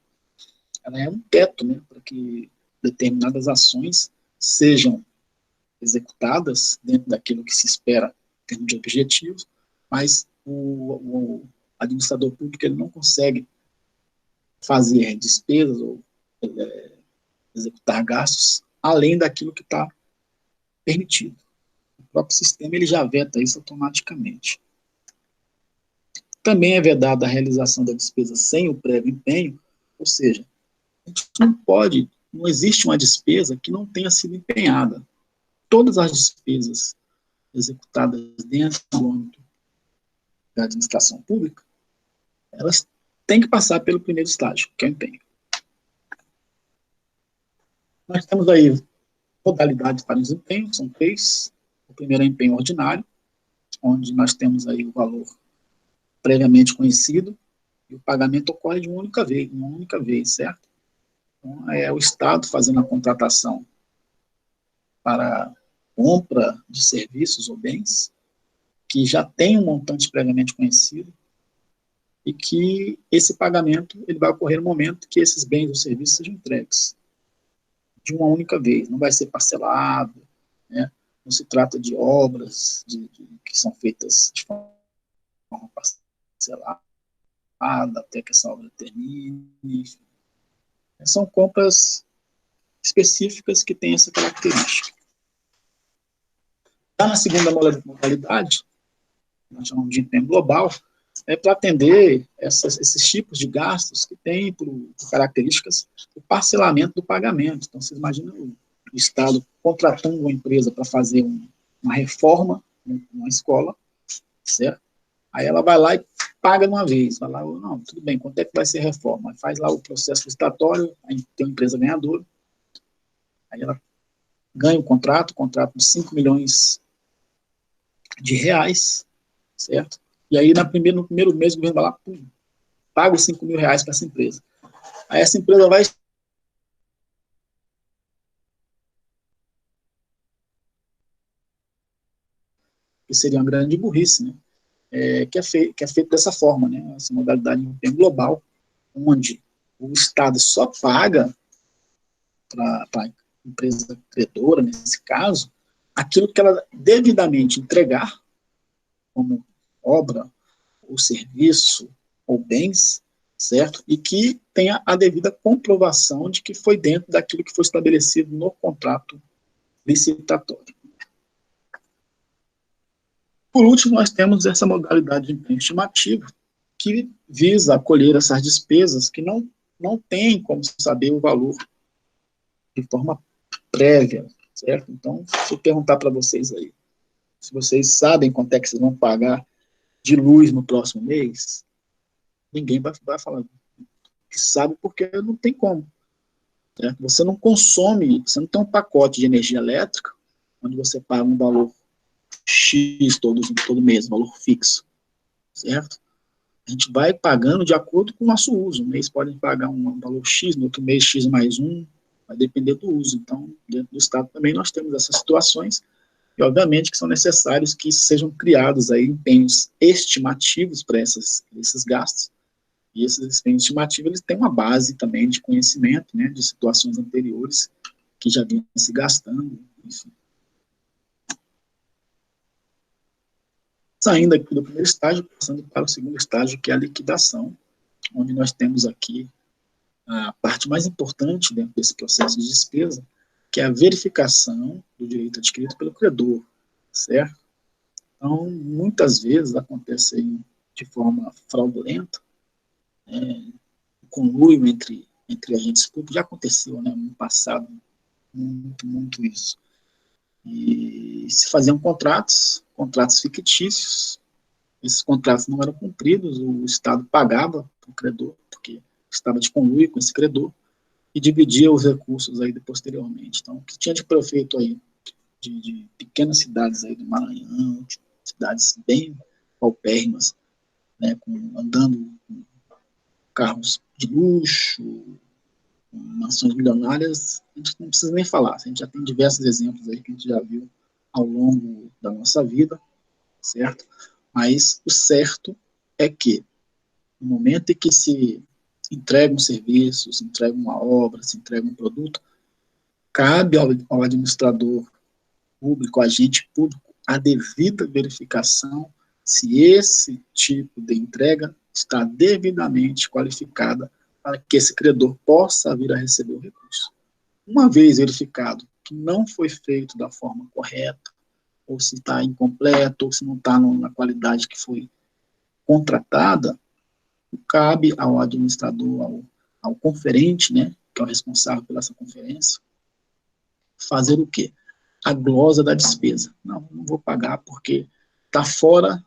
ela é um teto, né, para que determinadas ações sejam executadas dentro daquilo que se espera em termos de objetivos, mas o administrador público ele não consegue fazer despesas ou executar gastos além daquilo que está permitido. O próprio sistema ele já veta isso automaticamente. Também é vedada a realização da despesa sem o prévio empenho, ou seja, a gente não existe uma despesa que não tenha sido empenhada. Todas as despesas executadas dentro do âmbito da administração pública, elas têm que passar pelo primeiro estágio, que é o empenho. Nós temos aí modalidades para desempenho, são 3. O primeiro é empenho ordinário, onde nós temos aí o valor previamente conhecido, e o pagamento ocorre de uma única vez, certo? Então, é o Estado fazendo a contratação para compra de serviços ou bens, que já tem um montante previamente conhecido, e que esse pagamento ele vai ocorrer no momento que esses bens ou serviços sejam entregues, de uma única vez, não vai ser parcelado, né? Não se trata de obras que são feitas de forma parcelada, até que essa obra termine. São compras específicas que têm essa característica. Já na segunda modalidade, nós chamamos de empenho global, é para atender esses tipos de gastos que têm por características o parcelamento do pagamento. Então, vocês imaginam o Estado contratando uma empresa para fazer uma reforma numa escola, certo? Aí ela vai lá e paga de uma vez. Vai lá, não, tudo bem, quanto é que vai ser a reforma? Faz lá o processo licitatório, aí tem uma empresa ganhadora, aí ela ganha o contrato de 5 milhões de reais, certo? E aí, no primeiro mês, o governo vai lá, paga os 5 mil reais para essa empresa. Aí essa empresa vai... que seria uma grande burrice, né? Que é feito dessa forma, né? Essa modalidade de empenho global, onde o Estado só paga para a empresa credora, nesse caso, aquilo que ela devidamente entregar, como obra, ou serviço, ou bens, certo? E que tenha a devida comprovação de que foi dentro daquilo que foi estabelecido no contrato licitatório. Por último, nós temos essa modalidade de empenho estimativo, que visa acolher essas despesas que não tem como saber o valor de forma prévia, certo? Então, se eu perguntar para vocês aí, se vocês sabem quanto é que vocês vão pagar de luz no próximo mês, ninguém vai falar que sabe, porque não tem como. Certo? Você não consome, você não tem um pacote de energia elétrica, onde você paga um valor X todo mês, valor fixo, certo? A gente vai pagando de acordo com o nosso uso. Um mês pode pagar um valor X, no outro mês X mais um, vai depender do uso. Então, dentro do Estado também nós temos essas situações, e obviamente que são necessários que sejam criados aí empenhos estimativos para esses gastos, e esses empenhos estimativos eles têm uma base também de conhecimento, né, de situações anteriores que já vinham se gastando, enfim. Saindo aqui do primeiro estágio, passando para o segundo estágio, que é a liquidação, onde nós temos aqui a parte mais importante dentro desse processo de despesa, que é a verificação do direito adquirido pelo credor, certo? Então, muitas vezes acontece aí de forma fraudulenta, conluio entre agentes públicos, já aconteceu, né, no passado, muito isso. E se faziam contratos fictícios, esses contratos não eram cumpridos, o Estado pagava para o credor, porque estava de conluio com esse credor, e dividia os recursos aí posteriormente. Então, o que tinha de prefeito aí, de pequenas cidades aí do Maranhão, de cidades bem paupérrimas, né, andando com carros de luxo, com mansões milionárias, a gente não precisa nem falar, a gente já tem diversos exemplos aí que a gente já viu ao longo da nossa vida, certo? Mas o certo é que, no momento em que se entrega um serviço, se entrega uma obra, se entrega um produto, cabe ao administrador público, ao agente público, a devida verificação se esse tipo de entrega está devidamente qualificada para que esse credor possa vir a receber o recurso. Uma vez verificado que não foi feito da forma correta, ou se está incompleto, ou se não está na qualidade que foi contratada, cabe ao administrador, ao conferente, né, que é o responsável pela essa conferência, fazer o quê? A glosa da despesa. Não vou pagar porque está fora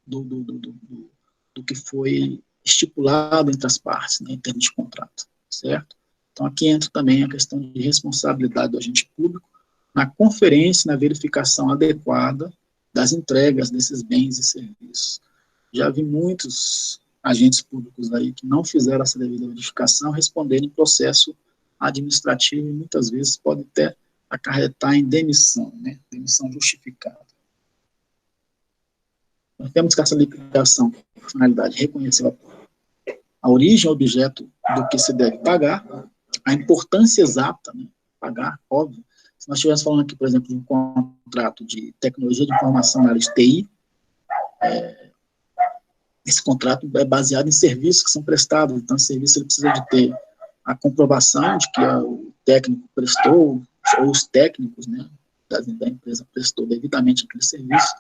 do que foi estipulado entre as partes, né, em termos de contrato, certo? Então, aqui entra também a questão de responsabilidade do agente público na conferência, na verificação adequada das entregas desses bens e serviços. Já vi muitos agentes públicos aí que não fizeram essa devida verificação responderem em processo administrativo e muitas vezes pode até acarretar em demissão, né? Demissão justificada. Nós temos que essa liquidação, por finalidade, reconhecer a origem, o objeto do que se deve pagar, a importância exata, né? Pagar, óbvio. Se nós estivéssemos falando aqui, por exemplo, de um contrato de tecnologia de informação na área de TI, esse contrato é baseado em serviços que são prestados, então esse serviço ele precisa de ter a comprovação de que o técnico prestou, ou os técnicos, né, da empresa prestou devidamente aquele serviço,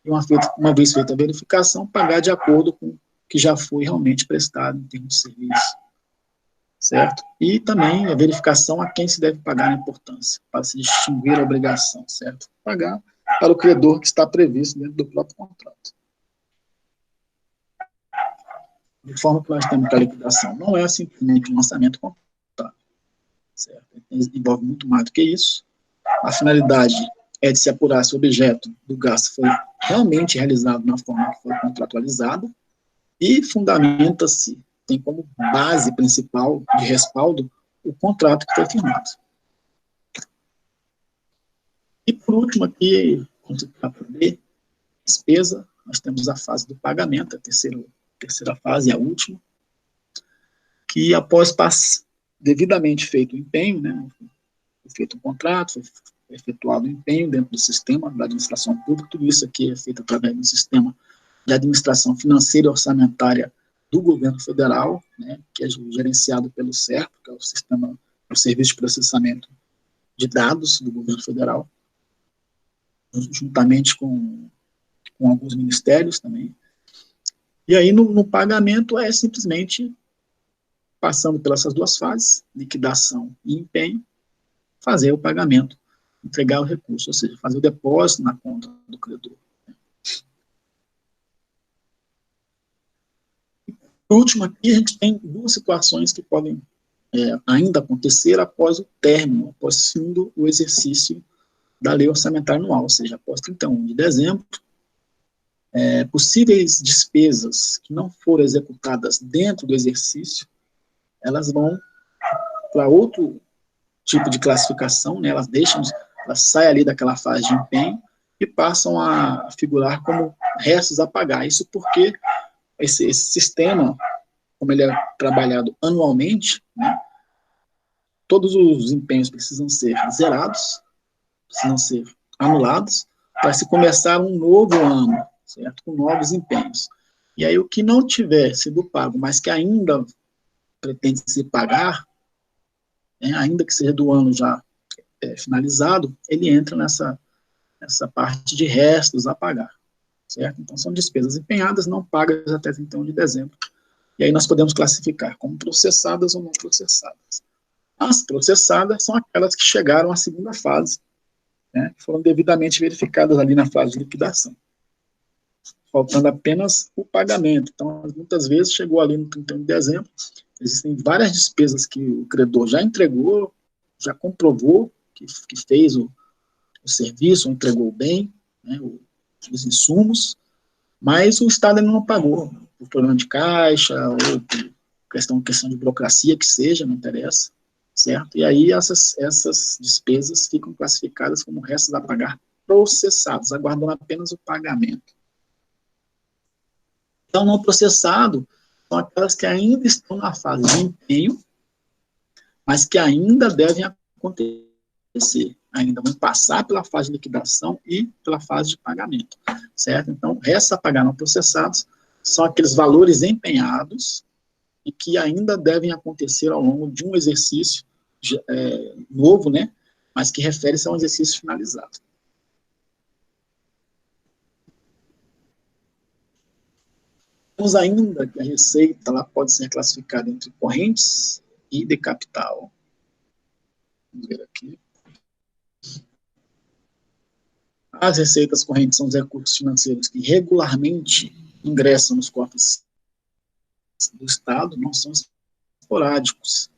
e uma vez feita a verificação, pagar de acordo com o que já foi realmente prestado em termos de serviço, certo? E também a verificação a quem se deve pagar a importância, para se distinguir a obrigação, certo? Pagar para o credor que está previsto dentro do próprio contrato. De forma que nós temos que a liquidação não é simplesmente um lançamento contábil, certo? Envolve muito mais do que isso. A finalidade é de se apurar se o objeto do gasto foi realmente realizado na forma que foi contratualizada e fundamenta-se, tem como base principal de respaldo o contrato que foi firmado. E por último aqui, para poder despesa, nós temos a fase do pagamento, a terceira fase, a última, que após devidamente feito o empenho, né, foi feito o contrato, foi efetuado o empenho dentro do sistema da administração pública, tudo isso aqui é feito através do sistema de administração financeira e orçamentária do governo federal, né, que é gerenciado pelo SERP, que é o Serviço de Processamento de Dados do governo federal, juntamente com alguns ministérios também. E aí, no pagamento, é simplesmente passando pelas duas fases, liquidação e empenho, fazer o pagamento, entregar o recurso, ou seja, fazer o depósito na conta do credor. Por último, aqui a gente tem duas situações que podem ainda acontecer após o término, após fim do exercício da lei orçamentária anual, ou seja, após 31 de dezembro, possíveis despesas que não foram executadas dentro do exercício, elas vão para outro tipo de classificação, né, elas saem ali daquela fase de empenho e passam a figurar como restos a pagar. Isso porque esse sistema, como ele é trabalhado anualmente, né, todos os empenhos precisam ser zerados, precisam ser anulados, para se começar um novo ano, certo? Com novos empenhos. E aí o que não tiver sido pago, mas que ainda pretende se pagar, ainda que seja do ano já finalizado, ele entra nessa parte de restos a pagar, certo? Então são despesas empenhadas, não pagas até 31 de dezembro E aí nós podemos classificar como processadas ou não processadas. As processadas são aquelas que chegaram à segunda fase, né, que foram devidamente verificadas ali na fase de liquidação, faltando apenas o pagamento. Então, muitas vezes chegou ali no 31 de dezembro, existem várias despesas que o credor já entregou, já comprovou que fez o serviço, entregou bem, né, os insumos, mas o Estado ainda não pagou, por problema de caixa, ou por questão de burocracia que seja, não interessa, certo? E aí essas despesas ficam classificadas como restos a pagar processados, aguardando apenas o pagamento. Então, não processado são aquelas que ainda estão na fase de empenho, mas que ainda devem acontecer, ainda vão passar pela fase de liquidação e pela fase de pagamento, certo? Então, restos a pagar não processados são aqueles valores empenhados e que ainda devem acontecer ao longo de um exercício novo, né, mas que refere-se a um exercício finalizado. Temos ainda que a receita ela pode ser classificada entre correntes e de capital. Vamos ver aqui. As receitas correntes são os recursos financeiros que regularmente ingressam nos cofres do Estado, não são esporádicos.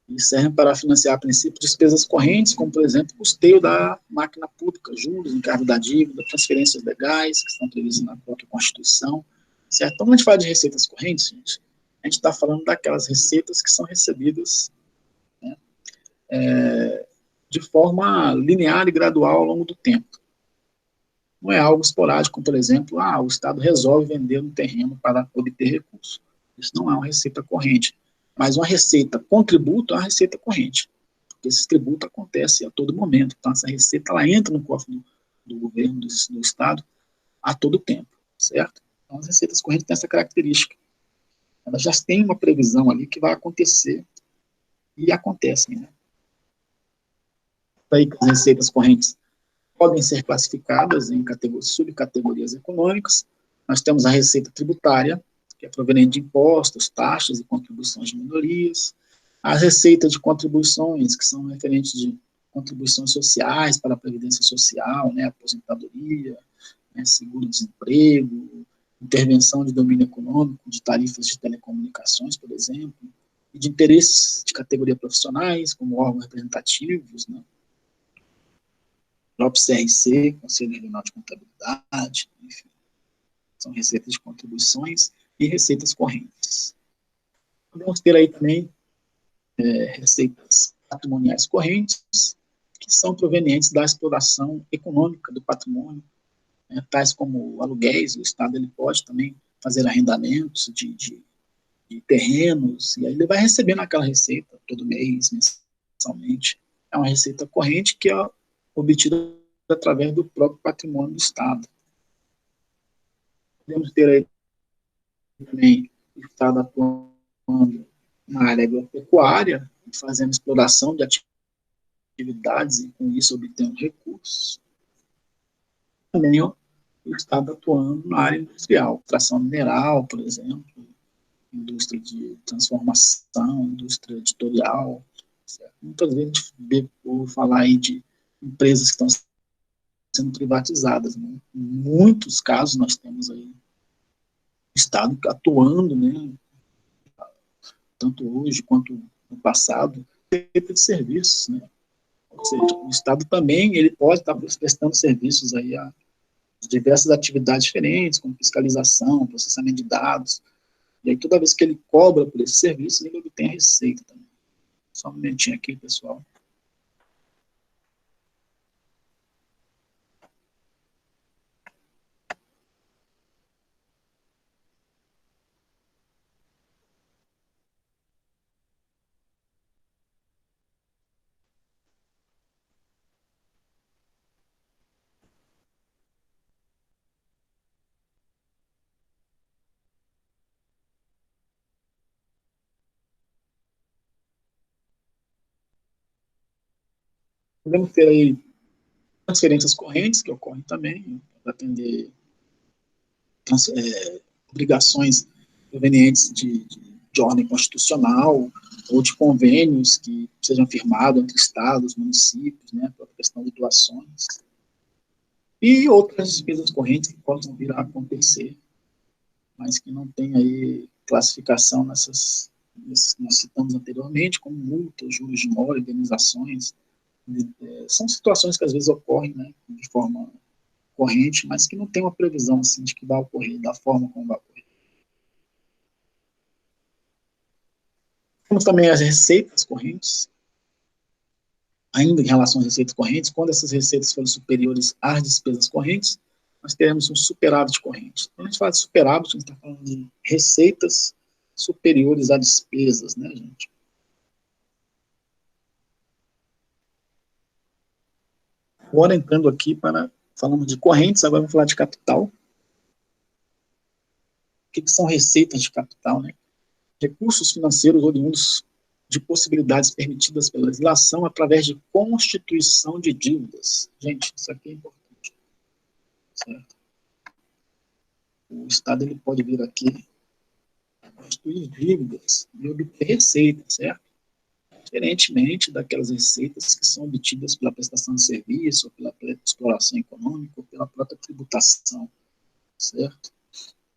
E servem para financiar, a princípio, despesas correntes, como, por exemplo, o custeio da máquina pública, juros, encargo da dívida, transferências legais, que estão previstas na própria Constituição, certo? Então, quando a gente fala de receitas correntes, gente, a gente está falando daquelas receitas que são recebidas, né, de forma linear e gradual ao longo do tempo. Não é algo esporádico, como, por exemplo, o Estado resolve vender um terreno para obter recursos. Isso não é uma receita corrente. Mas uma receita com tributo é uma receita corrente, porque esse tributo acontece a todo momento. Então, essa receita ela entra no cofre do governo, do Estado, a todo tempo, certo? Então, as receitas correntes têm essa característica. Elas já têm uma previsão ali que vai acontecer e acontecem, né? Daí que as receitas correntes podem ser classificadas em subcategorias econômicas. Nós temos a receita tributária, que é proveniente de impostos, taxas e contribuições de minorias. As receitas de contribuições, que são referentes de contribuições sociais para a Previdência Social, né, aposentadoria, né, seguro-desemprego, intervenção de domínio econômico, de tarifas de telecomunicações, por exemplo, e de interesses de categoria profissionais, como órgãos representativos, né, próprio CRC, Conselho Regional de Contabilidade, enfim, são receitas de contribuições e receitas correntes. Podemos ter aí também receitas patrimoniais correntes, que são provenientes da exploração econômica do patrimônio, né, tais como aluguéis. O Estado ele pode também fazer arrendamentos de terrenos, e aí ele vai recebendo aquela receita todo mês, mensalmente. É uma receita corrente que é obtida através do próprio patrimônio do Estado. Podemos ter aí também o Estado atuando na área agropecuária, fazendo exploração de atividades e com isso obtendo recursos. Também o Estado atuando na área industrial, extração mineral, por exemplo, indústria de transformação, indústria editorial. Certo? Muitas vezes a gente ouve falar aí de empresas que estão sendo privatizadas. Né? Em muitos casos nós temos aí o Estado atuando, né, tanto hoje quanto no passado, de serviços, né? Ou seja, o Estado também ele pode estar prestando serviços aí a diversas atividades diferentes, como fiscalização, processamento de dados, e aí toda vez que ele cobra por esse serviço, ele obtém a receita também. Só um momentinho aqui, pessoal. Podemos ter aí transferências correntes, que ocorrem também, para atender obrigações provenientes de ordem constitucional ou de convênios que sejam firmados entre estados, municípios, né, para a questão de doações, e outras despesas correntes que possam vir a acontecer, mas que não tem aí classificação nessas que nós citamos anteriormente, como multas, juros de mora, indenizações. São situações que às vezes ocorrem, né, de forma corrente, mas que não tem uma previsão assim, de que vai ocorrer, da forma como vai ocorrer. Temos também as receitas correntes. Ainda em relação às receitas correntes, quando essas receitas forem superiores às despesas correntes, nós teremos um superávit corrente. Quando a gente fala de superávit, a gente está falando de receitas superiores a despesas, né, gente? Agora entrando aqui falamos de correntes, agora vamos falar de capital. O que são receitas de capital, né? Recursos financeiros oriundos de possibilidades permitidas pela legislação através de constituição de dívidas. Gente, isso aqui é importante, certo? O Estado ele pode vir aqui constituir dívidas e obter receita, certo? Diferentemente daquelas receitas que são obtidas pela prestação de serviço, ou pela exploração econômica, ou pela própria tributação, certo?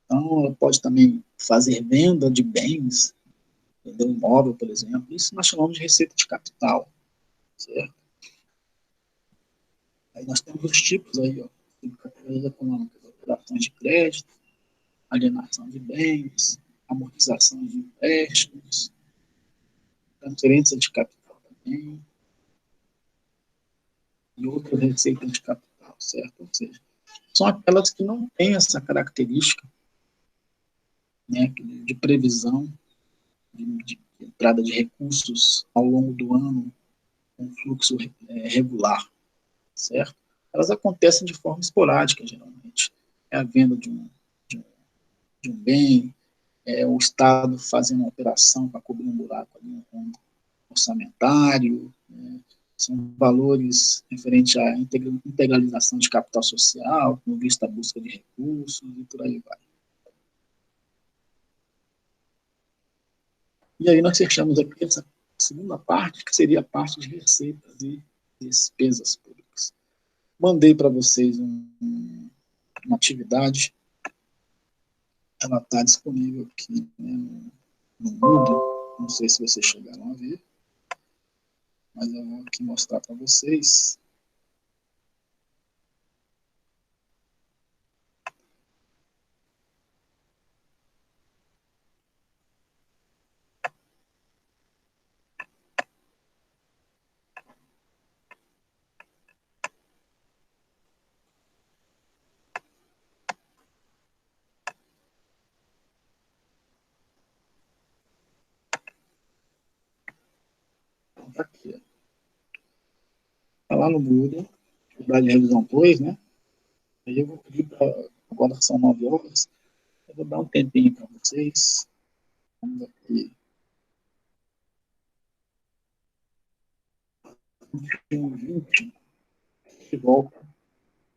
Então, ela pode também fazer venda de bens, vender um imóvel, por exemplo. Isso nós chamamos de receita de capital, certo? Aí nós temos os tipos aí, ó, de categorias econômicas: operações de crédito, alienação de bens, amortização de empréstimos, transferência de capital também, e outras receitas de capital, certo? Ou seja, são aquelas que não têm essa característica, né, de previsão, de entrada de recursos ao longo do ano, com fluxo regular, certo? Elas acontecem de forma esporádica, geralmente. É a venda de um bem, o Estado fazendo uma operação para cobrir um buraco ali, um orçamentário, né? São valores referentes à integralização de capital social, com vista à busca de recursos, e por aí vai. E aí nós fechamos aqui essa segunda parte, que seria a parte de receitas e despesas públicas. Mandei para vocês uma atividade, ela está disponível aqui, né, no Moodle, não sei se vocês chegaram a ver, mas eu vou aqui mostrar para vocês. Está aqui. Está lá no Moodle, atividade de revisão 2, né? Aí eu vou pedir para, agora são 9 horas, eu vou dar um tempinho para vocês. Vamos aqui. 20, de volta.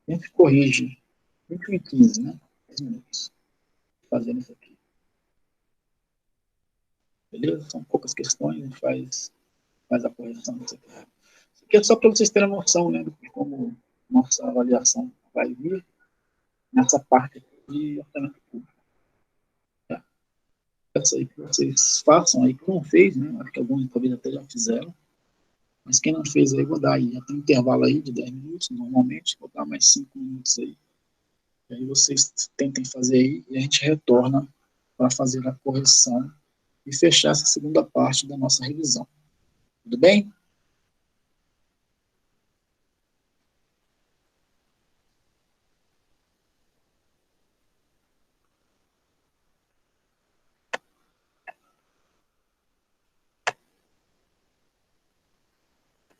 A gente corrige 21 e 15, né? 10 minutos. Fazendo isso aqui. Beleza? São poucas questões, a gente faz a correção disso aqui. Isso aqui é só para vocês terem a noção, né, de como nossa avaliação vai vir nessa parte aqui de orçamento público. Tá? Essa aí que vocês façam aí, que não fez, né? Acho que alguns talvez até já fizeram. Mas quem não fez aí, vou dar aí. Já tem um intervalo aí de 10 minutos, normalmente, vou dar mais 5 minutos aí. E aí vocês tentem fazer aí e a gente retorna para fazer a correção e fechar essa segunda parte da nossa revisão. Tudo bem?